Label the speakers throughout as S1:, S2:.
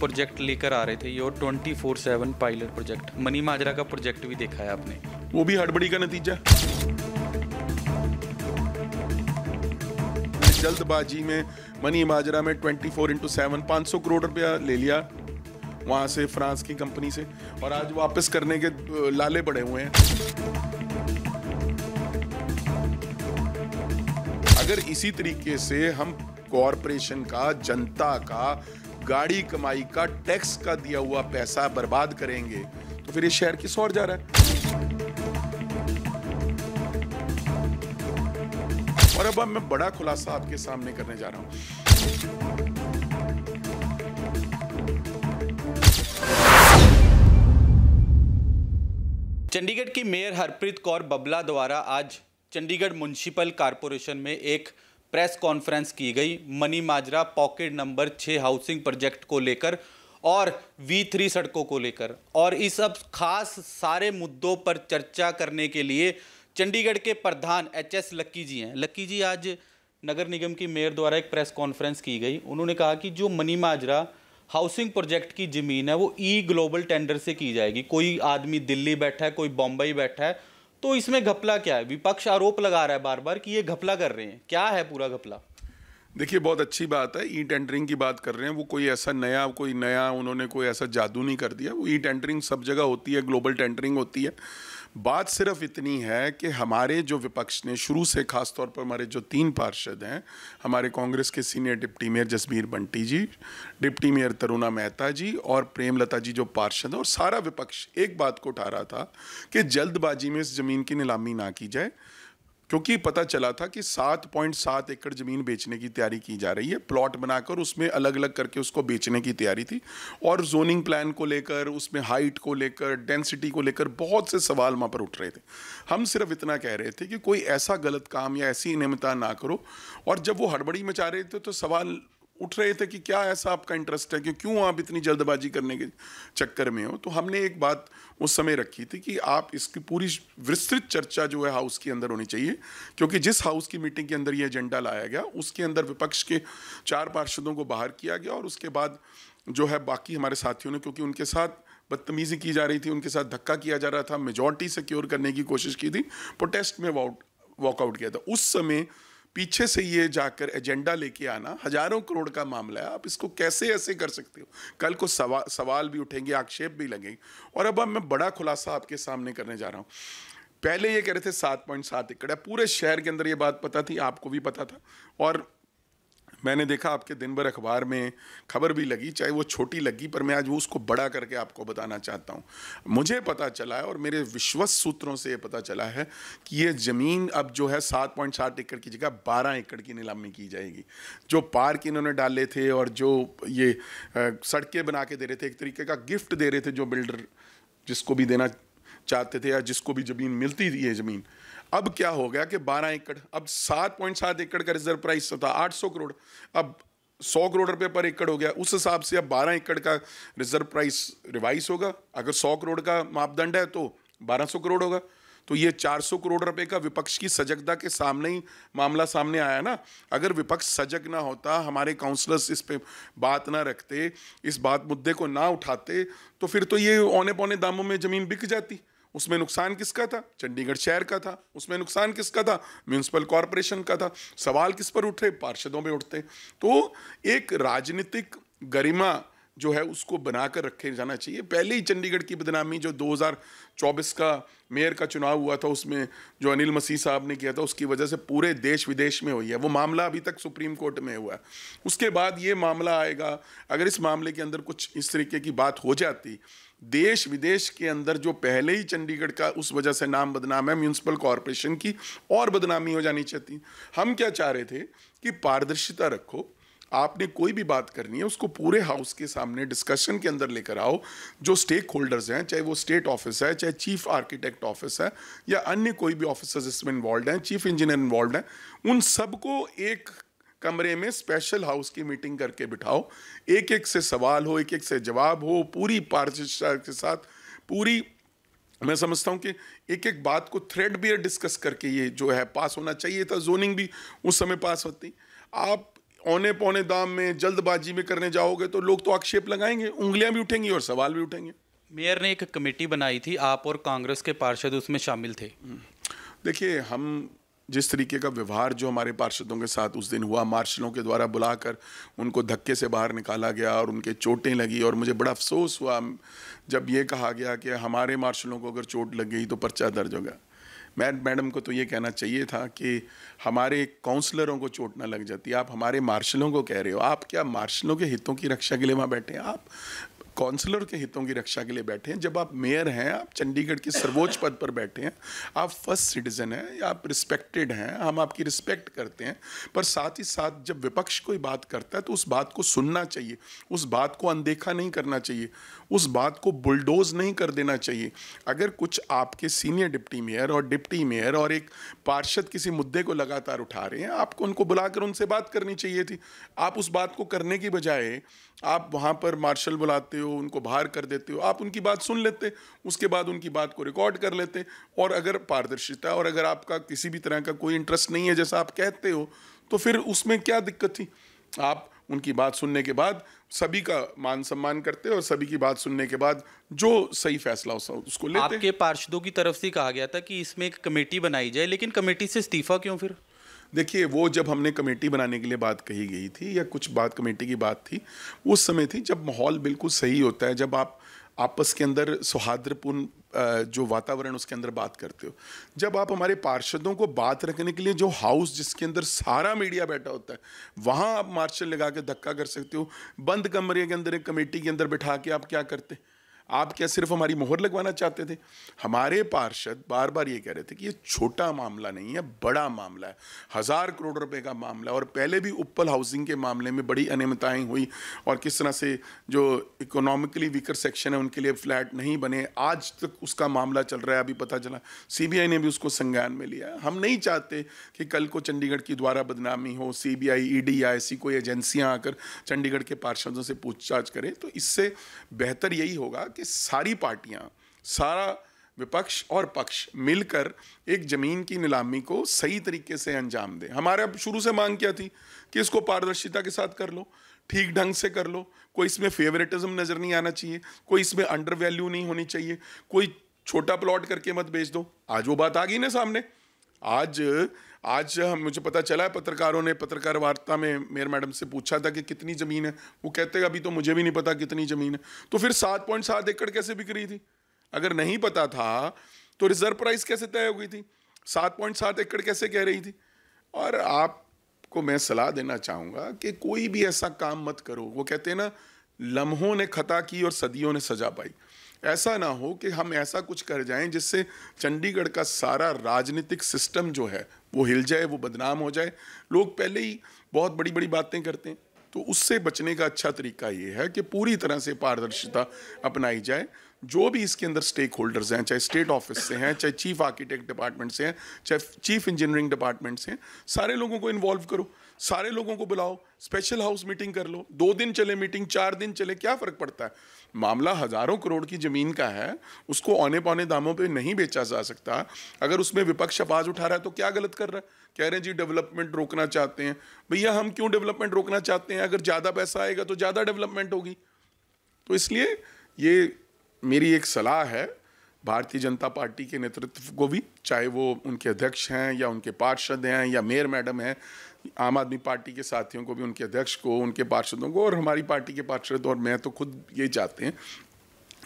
S1: Project लेकर आ रहे थे, ये 24/7 पायलट प्रोजेक्ट। मनी माजरा का प्रोजेक्ट भी देखा है आपने,
S2: वो भी हड़बड़ी का नतीजा। जल्दबाजी में मनी माजरा में 24/7 500 करोड़ रुपया ले लिया वहां से, फ्रांस की कंपनी से, और आज वापस करने के लाले पड़े हुए हैं। अगर इसी तरीके से हम कॉरपोरेशन का, जनता का, गाड़ी कमाई का, टैक्स का दिया हुआ पैसा बर्बाद करेंगे तो फिर ये शहर किस ओर जा रहा है। और अब मैं बड़ा खुलासा आपके सामने करने जा रहा हूं।
S1: चंडीगढ़ की मेयर हरप्रीत कौर बबला द्वारा आज चंडीगढ़ म्युनिसिपल कॉरपोरेशन में एक प्रेस कॉन्फ्रेंस की गई मनी माजरा पॉकेट नंबर 6 हाउसिंग प्रोजेक्ट को लेकर और V3 सड़कों को लेकर, और इस सब खास सारे मुद्दों पर चर्चा करने के लिए चंडीगढ़ के प्रधान HS लक्की जी हैं। लक्की जी, आज नगर निगम की मेयर द्वारा एक प्रेस कॉन्फ्रेंस की गई। उन्होंने कहा कि जो मनी माजरा हाउसिंग प्रोजेक्ट की ज़मीन है वो ग्लोबल टेंडर से की जाएगी। कोई आदमी दिल्ली बैठा है, कोई बम्बई बैठा है, तो इसमें घपला क्या है? विपक्ष आरोप लगा रहा है बार बार कि ये घपला कर रहे हैं, क्या है पूरा घपला?
S2: देखिए, बहुत अच्छी बात है, ई टेंडरिंग की बात कर रहे हैं। वो कोई नया उन्होंने कोई ऐसा जादू नहीं कर दिया। वो ई टेंडरिंग सब जगह होती है, ग्लोबल टेंडरिंग होती है। बात सिर्फ इतनी है कि हमारे जो विपक्ष ने शुरू से, खासतौर पर हमारे जो 3 पार्षद हैं, हमारे कांग्रेस के senior deputy mayor Jasbir Bunty ji, deputy mayor Taruna Mehta ji और प्रेमलता जी जो पार्षद हैं, और सारा विपक्ष एक बात को उठा रहा था कि जल्दबाजी में इस जमीन की नीलामी ना की जाए, क्योंकि पता चला था कि 7.7 एकड़ जमीन बेचने की तैयारी की जा रही है। प्लॉट बनाकर उसमें अलग अलग करके उसको बेचने की तैयारी थी, और जोनिंग प्लान को लेकर, उसमें हाइट को लेकर, डेंसिटी को लेकर बहुत से सवाल वहाँ पर उठ रहे थे। हम सिर्फ इतना कह रहे थे कि कोई ऐसा गलत काम या ऐसी अनियमितता ना करो। और जब वो हड़बड़ी मचा रहे थे तो सवाल उठ रहे थे कि क्या ऐसा आपका इंटरेस्ट है कि क्यों आप इतनी जल्दबाजी करने के चक्कर में हो। तो हमने एक बात उस समय रखी थी कि आप इसकी पूरी विस्तृत चर्चा जो है हाउस के अंदर होनी चाहिए, क्योंकि जिस हाउस की मीटिंग के अंदर ये एजेंडा लाया गया उसके अंदर विपक्ष के 4 पार्षदों को बाहर किया गया, और उसके बाद जो है बाकी हमारे साथियों ने, क्योंकि उनके साथ बदतमीजी की जा रही थी, उनके साथ धक्का किया जा रहा था, मेजॉरिटी सिक्योर करने की कोशिश की थी, प्रोटेस्ट में वॉकआउट किया था। उस समय पीछे से ये जाकर एजेंडा लेके आना, हजारों करोड़ का मामला है, आप इसको कैसे ऐसे कर सकते हो? कल को सवाल भी उठेंगे, आक्षेप भी लगेंगे। और अब मैं बड़ा खुलासा आपके सामने करने जा रहा हूँ। पहले ये कह रहे थे 7.7 एकड़ है, पूरे शहर के अंदर ये बात पता थी, आपको भी पता था, और मैंने देखा आपके दिन भर अखबार में खबर भी लगी, चाहे वो छोटी लगी, पर मैं आज वो उसको बड़ा करके आपको बताना चाहता हूँ। मुझे पता चला है और मेरे विश्वस्त सूत्रों से ये पता चला है कि ये ज़मीन अब जो है 7.7 एकड़ की जगह 12 एकड़ की नीलामी की जाएगी। जो पार्क इन्होंने डाले थे और जो ये सड़कें बना के दे रहे थे, एक तरीके का गिफ्ट दे रहे थे जो बिल्डर जिसको भी देना चाहते थे या जिसको भी ज़मीन मिलती थी ये ज़मीन, अब क्या हो गया कि 12 एकड़, अब 7.7 एकड़ का रिजर्व प्राइस था 800 करोड़, अब 100 करोड़ रुपए पर एकड़ हो गया। उस हिसाब से अब 12 एकड़ का रिजर्व प्राइस रिवाइज होगा। अगर 100 करोड़ का मापदंड है तो 1200 करोड़ होगा। तो ये 400 करोड़ रुपए का विपक्ष की सजगता के सामने ही मामला सामने आया ना। अगर विपक्ष सजग ना होता, हमारे काउंसलर्स इस पे बात ना रखते, इस बात मुद्दे को ना उठाते, तो फिर तो ये औने पौने दामों में जमीन बिक जाती। उसमें नुकसान किसका था? चंडीगढ़ शहर का था। उसमें नुकसान किसका था? म्यूनिसिपल कॉरपोरेशन का था। सवाल किस पर उठ रहे? पार्षदों पे उठते। तो एक राजनीतिक गरिमा जो है उसको बनाकर रखे जाना चाहिए। पहले ही चंडीगढ़ की बदनामी जो 2024 का मेयर का चुनाव हुआ था, उसमें जो अनिल मसीह साहब ने किया था, उसकी वजह से पूरे देश विदेश में हुई है। वो मामला अभी तक सुप्रीम कोर्ट में हुआ है। उसके बाद ये मामला आएगा। अगर इस मामले के अंदर कुछ इस तरीके की बात हो जाती, देश विदेश के अंदर जो पहले ही चंडीगढ़ का उस वजह से नाम बदनाम है, म्यूनिसिपल कॉरपोरेशन की और बदनामी हो जानी चाहिए। हम क्या चाह रहे थे कि पारदर्शिता रखो। आपने कोई भी बात करनी है उसको पूरे हाउस के सामने डिस्कशन के अंदर लेकर आओ। जो स्टेक होल्डर्स हैं, चाहे वो स्टेट ऑफिस है, चाहे चीफ आर्किटेक्ट ऑफिस है या अन्य कोई भी ऑफिसर्स इसमें इन्वॉल्व हैं, चीफ इंजीनियर इन्वॉल्व हैं, उन सबको एक कमरे में स्पेशल हाउस की मीटिंग करके बिठाओ। एक एक से सवाल हो, एक एक से जवाब हो, पूरी पारदर्शिता के साथ। पूरी मैं समझता हूँ कि एक एक बात को थ्रेड बियर डिस्कस करके ये जो है पास होना चाहिए था। जोनिंग भी उस समय पास होती। आप औने पौने दाम में जल्दबाजी में करने जाओगे तो लोग तो आक्षेप लगाएंगे, उंगलियां भी उठेंगी और सवाल भी उठेंगे।
S1: मेयर ने एक कमेटी बनाई थी, आप और कांग्रेस के पार्षद उसमें शामिल थे।
S2: देखिए, हम जिस तरीके का व्यवहार जो हमारे पार्षदों के साथ उस दिन हुआ, मार्शलों के द्वारा बुलाकर उनको धक्के से बाहर निकाला गया और उनके चोटें लगी, और मुझे बड़ा अफसोस हुआ जब ये कहा गया कि हमारे मार्शलों को अगर चोट लग गई तो पर्चा दर्ज होगा। मैडम को तो ये कहना चाहिए था कि हमारे काउंसलरों को चोट ना लग जाती। आप हमारे मार्शलों को कह रहे हो, आप क्या मार्शलों के हितों की रक्षा के लिए वहाँ बैठे हैं? आप काउंसलर के हितों की रक्षा के लिए बैठे हैं। जब आप मेयर हैं, आप चंडीगढ़ के सर्वोच्च पद पर बैठे हैं, आप फर्स्ट सिटीजन हैं, आप रिस्पेक्टेड हैं, हम आपकी रिस्पेक्ट करते हैं, पर साथ ही साथ जब विपक्ष कोई बात करता है तो उस बात को सुनना चाहिए, उस बात को अनदेखा नहीं करना चाहिए, उस बात को बुलडोज नहीं कर देना चाहिए। अगर कुछ आपके सीनियर डिप्टी मेयर और डिप्टी मेयर और एक पार्षद किसी मुद्दे को लगातार उठा रहे हैं, आपको उनको बुलाकर उनसे बात करनी चाहिए थी। आप उस बात को करने की बजाय आप वहाँ पर मार्शल बुलाते हो, उनको बाहर कर देते हो। आप उनकी बात सुन लेते, उसके बाद उनकी बात को रिकॉर्ड कर लेते, और अगर पारदर्शिता और अगर आपका किसी भी तरह का कोई इंटरेस्ट नहीं है जैसा आप कहते हो, तो फिर उसमें क्या दिक्कत थी? आप उनकी बात सुनने के बाद सभी का मान सम्मान करते और सभी की बात सुनने के बाद जो सही फैसला हो उसको लेते।
S1: आपके पार्षदों की तरफ से कहा गया था कि इसमें एक कमेटी बनाई जाए, लेकिन कमेटी से इस्तीफा क्यों फिर?
S2: देखिए, वो जब हमने कमेटी बनाने के लिए बात कही गई थी, या कुछ बात कमेटी की बात थी, उस समय थी जब माहौल बिल्कुल सही होता है, जब आप आपस के अंदर सौहार्दपूर्ण जो वातावरण उसके अंदर बात करते हो, जब आप हमारे पार्षदों को बात रखने के लिए जो हाउस जिसके अंदर सारा मीडिया बैठा होता है, वहाँ आप मार्शल लगा के धक्का कर सकते हो। बंद कमरे के अंदर एक कमेटी के अंदर बैठा के आप क्या करते? आप क्या सिर्फ हमारी मोहर लगवाना चाहते थे? हमारे पार्षद बार बार ये कह रहे थे कि ये छोटा मामला नहीं है, बड़ा मामला है, 1000 करोड़ रुपए का मामला है, और पहले भी उपल हाउसिंग के मामले में बड़ी अनियमितताएं हुई, और किस तरह से जो इकोनॉमिकली वीकर सेक्शन है उनके लिए फ्लैट नहीं बने, आज तक उसका मामला चल रहा है। अभी पता चला CBI ने भी उसको संज्ञान में लिया है। हम नहीं चाहते कि कल को चंडीगढ़ की द्वारा बदनामी हो, CBI, ED या ऐसी कोई एजेंसियां आकर चंडीगढ़ के पार्षदों से पूछताछ करें। तो इससे बेहतर यही होगा कि सारी पार्टियां, सारा विपक्ष और पक्ष मिलकर एक जमीन की नीलामी को सही तरीके से अंजाम दें। हमारे अब शुरू से मांग क्या थी कि इसको पारदर्शिता के साथ कर लो, ठीक ढंग से कर लो, कोई इसमें फेवरेटिज्म नजर नहीं आना चाहिए, कोई इसमें अंडर वैल्यू नहीं होनी चाहिए, कोई छोटा प्लॉट करके मत बेच दो। आज वो बात आ गई ना सामने। आज मुझे पता चला है, पत्रकारों ने पत्रकार वार्ता में मेयर मैडम से पूछा था कि कितनी ज़मीन है, वो कहते हैं अभी तो मुझे भी नहीं पता कितनी ज़मीन है। तो फिर 7.7 एकड़ कैसे बिक रही थी? अगर नहीं पता था तो रिजर्व प्राइस कैसे तय हो गई थी? 7.7 एकड़ कैसे कह रही थी? और आपको मैं सलाह देना चाहूँगा कि कोई भी ऐसा काम मत करो। वो कहते हैं ना, लम्हों ने खता की और सदियों ने सजा पाई। ऐसा ना हो कि हम ऐसा कुछ कर जाएं जिससे चंडीगढ़ का सारा राजनीतिक सिस्टम जो है वो हिल जाए, वो बदनाम हो जाए। लोग पहले ही बहुत बड़ी बड़ी बातें करते हैं, तो उससे बचने का अच्छा तरीका ये है कि पूरी तरह से पारदर्शिता अपनाई जाए। जो भी इसके अंदर स्टेक होल्डर्स हैं, चाहे स्टेट ऑफिस से हैं, चाहे चीफ आर्किटेक्ट डिपार्टमेंट से हैं, चाहे चीफ इंजीनियरिंग डिपार्टमेंट से हैं, सारे लोगों को इन्वॉल्व करो, सारे लोगों को बुलाओ, स्पेशल हाउस मीटिंग कर लो। 2 दिन चले मीटिंग, 4 दिन चले, क्या फ़र्क पड़ता है? मामला हज़ारों करोड़ की ज़मीन का है, उसको औने पौने दामों पे नहीं बेचा जा सकता। अगर उसमें विपक्ष आवाज़ उठा रहा है तो क्या गलत कर रहा है? कह रहे हैं जी डेवलपमेंट रोकना चाहते हैं। भैया, हम क्यों डेवलपमेंट रोकना चाहते हैं? अगर ज़्यादा पैसा आएगा तो ज़्यादा डेवलपमेंट होगी। तो इसलिए ये मेरी एक सलाह है भारतीय जनता पार्टी के नेतृत्व को भी, चाहे वो उनके अध्यक्ष हैं या उनके पार्षद हैं या मेयर मैडम हैं, आम आदमी पार्टी के साथियों को भी, उनके अध्यक्ष को, उनके पार्षदों को, और हमारी पार्टी के पार्षद और मैं तो खुद ये चाहते हैं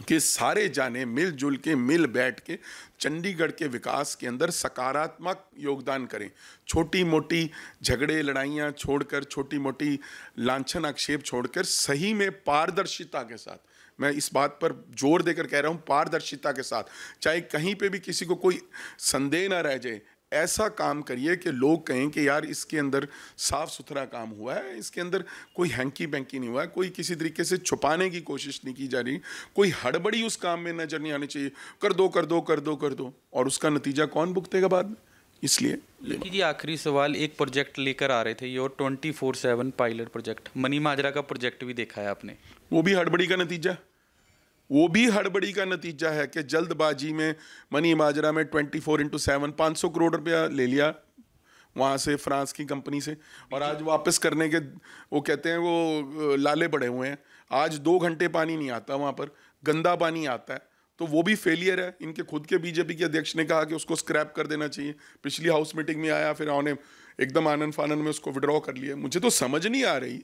S2: कि सारे जाने मिलजुल के, मिल बैठ के चंडीगढ़ के विकास के अंदर सकारात्मक योगदान करें। छोटी मोटी झगड़े लड़ाइयाँ छोड़कर, छोटी मोटी लांछन आक्षेप छोड़कर सही में पारदर्शिता के साथ, मैं इस बात पर जोर देकर कह रहा हूँ, पारदर्शिता के साथ, चाहे कहीं पे भी किसी को कोई संदेह ना रह जाए, ऐसा काम करिए कि लोग कहें कि यार इसके अंदर साफ सुथरा काम हुआ है, इसके अंदर कोई हैंकी बैंकी नहीं हुआ है, कोई किसी तरीके से छुपाने की कोशिश नहीं की जा रही, कोई हड़बड़ी उस काम में नजर नहीं आनी चाहिए। कर दो कर दो कर दो कर दो, और उसका नतीजा कौन भुगतेगा बाद में? इसलिए
S1: जी, आखिरी सवाल, एक प्रोजेक्ट लेकर आ रहे थे, ये 24/7 पायलट प्रोजेक्ट, मनी माजरा का प्रोजेक्ट भी देखा है आपने,
S2: वो भी हड़बड़ी का नतीजा, वो भी हड़बड़ी का नतीजा है कि जल्दबाजी में मनी माजरा में 24/7 500 करोड़ रुपया ले लिया। वहाँ से, फ्रांस की कंपनी से, और आज वापस करने के वो कहते हैं वो लाले पड़े हुए हैं। आज 2 घंटे पानी नहीं आता वहाँ पर, गंदा पानी आता है, तो वो भी फेलियर है। इनके खुद के बीजेपी के अध्यक्ष ने कहा कि उसको स्क्रैप कर देना चाहिए। पिछली हाउस मीटिंग में आया, फिर उन्होंने एकदम आनन फानन में उसको विड्रॉ कर लिया। मुझे तो समझ नहीं आ रही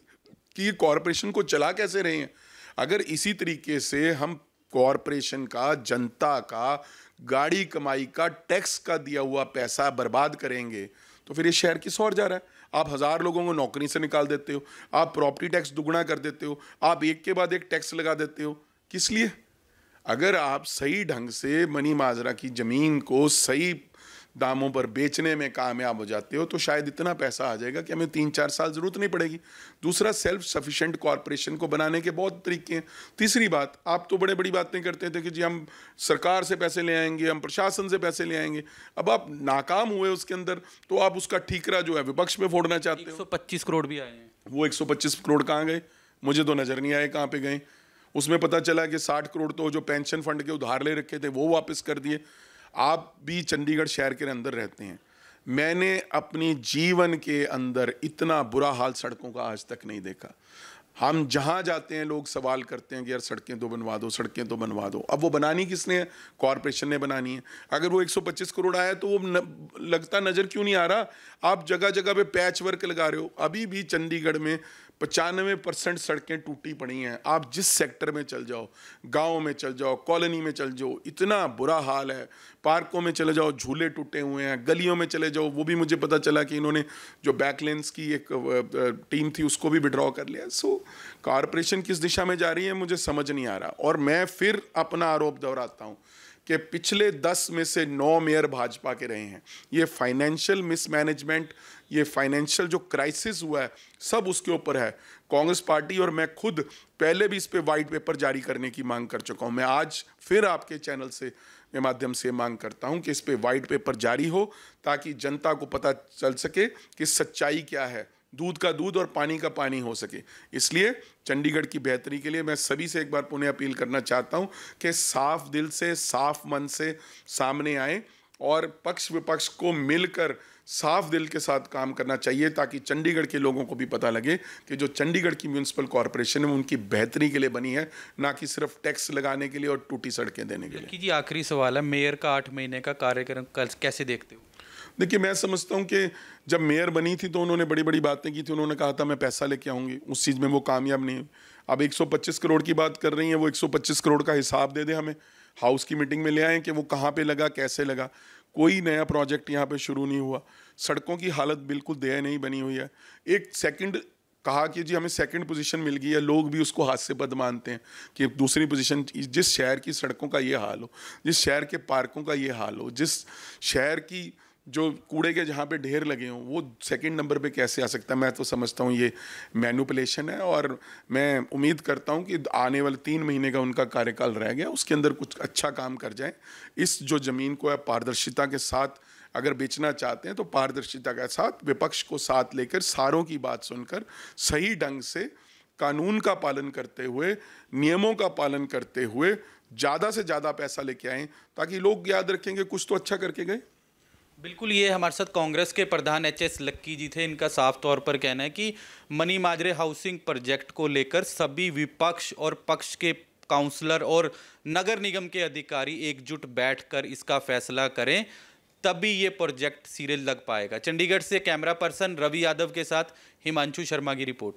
S2: कि ये कॉरपोरेशन को चला कैसे रहे हैं। अगर इसी तरीके से हम कॉरपोरेशन का, जनता का, गाड़ी कमाई का, टैक्स का दिया हुआ पैसा बर्बाद करेंगे तो फिर ये शहर किस ओर जा रहा है। आप 1000 लोगों को नौकरी से निकाल देते हो, आप प्रॉपर्टी टैक्स दुगना कर देते हो, आप एक के बाद एक टैक्स लगा देते हो। किस लिए? अगर आप सही ढंग से मनी माजरा की ज़मीन को सही दामों पर बेचने में कामयाब हो जाते हो तो शायद इतना पैसा आ जाएगा कि हमें 3-4 साल ज़रूरत नहीं पड़ेगी। दूसरा, सेल्फ सफिशिएंट कॉरपोरेशन को बनाने के बहुत तरीके हैं। तीसरी बात, आप तो बड़ी बड़ी बातें करते थे कि जी हम सरकार से पैसे ले आएंगे, हम प्रशासन से पैसे ले आएंगे। अब आप नाकाम हुए उसके अंदर, तो आप उसका ठीकरा जो है विपक्ष में फोड़ना चाहते हो।
S1: 125 करोड़ भी आए हैं।
S2: वो 125 करोड़ कहाँ गए? मुझे तो नज़र नहीं आए कहाँ पे गए। उसमें पता चला कि 60 करोड़ तो जो पेंशन फंड के उधार ले रखे थे वो वापस कर दिए। आप भी चंडीगढ़ शहर के अंदर रहते हैं, मैंने अपनी जीवन के अंदर इतना बुरा हाल सड़कों का आज तक नहीं देखा। हम जहाँ जाते हैं लोग सवाल करते हैं कि यार सड़कें तो बनवा दो, सड़कें तो बनवा दो। अब वो बनानी किसने है? कॉरपोरेशन ने बनानी है। अगर वो 125 करोड़ आया तो वो लगता नज़र क्यों नहीं आ रहा? आप जगह जगह पे पैच वर्क लगा रहे हो। अभी भी चंडीगढ़ में 95% सड़कें टूटी पड़ी हैं। आप जिस सेक्टर में चल जाओ, गाँव में चल जाओ, कॉलोनी में चल जाओ, इतना बुरा हाल है। पार्कों में चले जाओ, झूले टूटे हुए हैं। गलियों में चले जाओ, वो भी मुझे पता चला कि इन्होंने जो बैकलेंस की एक टीम थी उसको भी विड्रॉ कर लिया। सो कॉरपोरेशन किस दिशा में जा रही है मुझे समझ नहीं आ रहा। और मैं फिर अपना आरोप दोहराता हूँ कि पिछले 10 में से 9 मेयर भाजपा के रहे हैं। ये फाइनेंशियल मिसमैनेजमेंट, ये फाइनेंशियल जो क्राइसिस हुआ है, सब उसके ऊपर है। कांग्रेस पार्टी और मैं खुद पहले भी इस पे वाइट पेपर जारी करने की मांग कर चुका हूं। मैं आज फिर आपके चैनल से के माध्यम से मांग करता हूं कि इस पे वाइट पेपर जारी हो, ताकि जनता को पता चल सके कि सच्चाई क्या है, दूध का दूध और पानी का पानी हो सके। इसलिए चंडीगढ़ की बेहतरी के लिए मैं सभी से एक बार पुनः अपील करना चाहता हूं कि साफ दिल से, साफ मन से सामने आए और पक्ष विपक्ष को मिलकर साफ दिल के साथ काम करना चाहिए, ताकि चंडीगढ़ के लोगों को भी पता लगे कि जो चंडीगढ़ की म्यूनिसिपल कॉरपोरेशन है उनकी बेहतरी के लिए बनी है, ना कि सिर्फ टैक्स लगाने के लिए और टूटी सड़कें देने के लिए।
S1: जी, आखिरी सवाल है, मेयर का 8 महीने का कार्यक्रम कैसे देखते हो?
S2: देखिए, मैं समझता हूँ कि जब मेयर बनी थी तो उन्होंने बड़ी बड़ी बातें की थी। उन्होंने कहा था मैं पैसा लेके आऊँगी, उस चीज़ में वो कामयाब नहीं हुई। अब 125 करोड़ की बात कर रही हैं, वो 125 करोड़ का हिसाब दे दें हमें, हाउस की मीटिंग में ले आएँ कि वो कहाँ पे लगा, कैसे लगा। कोई नया प्रोजेक्ट यहाँ पे शुरू नहीं हुआ। सड़कों की हालत बिल्कुल दयनीय बनी हुई है। एक सेकंड कहा कि जी हमें सेकंड पोजीशन मिल गई है, लोग भी उसको हास्यास्पद मानते हैं कि दूसरी पोजीशन। जिस शहर की सड़कों का ये हाल हो, जिस शहर के पार्कों का ये हाल हो, जिस शहर की जो कूड़े के जहाँ पे ढेर लगे हों, वो सेकंड नंबर पे कैसे आ सकता है? मैं तो समझता हूँ ये मैनिपुलेशन है। और मैं उम्मीद करता हूँ कि आने वाले 3 महीने का उनका कार्यकाल रह गया, उसके अंदर कुछ अच्छा काम कर जाए। इस जो ज़मीन को है पारदर्शिता के साथ अगर बेचना चाहते हैं तो पारदर्शिता के साथ, विपक्ष को साथ लेकर, सारों की बात सुनकर, सही ढंग से कानून का पालन करते हुए, नियमों का पालन करते हुए ज़्यादा से ज़्यादा पैसा लेके आएँ, ताकि लोग याद रखेंगे कुछ तो अच्छा करके गए।
S1: बिल्कुल, ये हमारे साथ कांग्रेस के प्रधान HS लक्की जी थे। इनका साफ तौर पर कहना है कि मनी माजरे हाउसिंग प्रोजेक्ट को लेकर सभी विपक्ष और पक्ष के काउंसलर और नगर निगम के अधिकारी एकजुट बैठकर इसका फैसला करें, तभी ये प्रोजेक्ट सीरियल लग पाएगा। चंडीगढ़ से कैमरा पर्सन रवि यादव के साथ हिमांशु शर्मा की रिपोर्ट।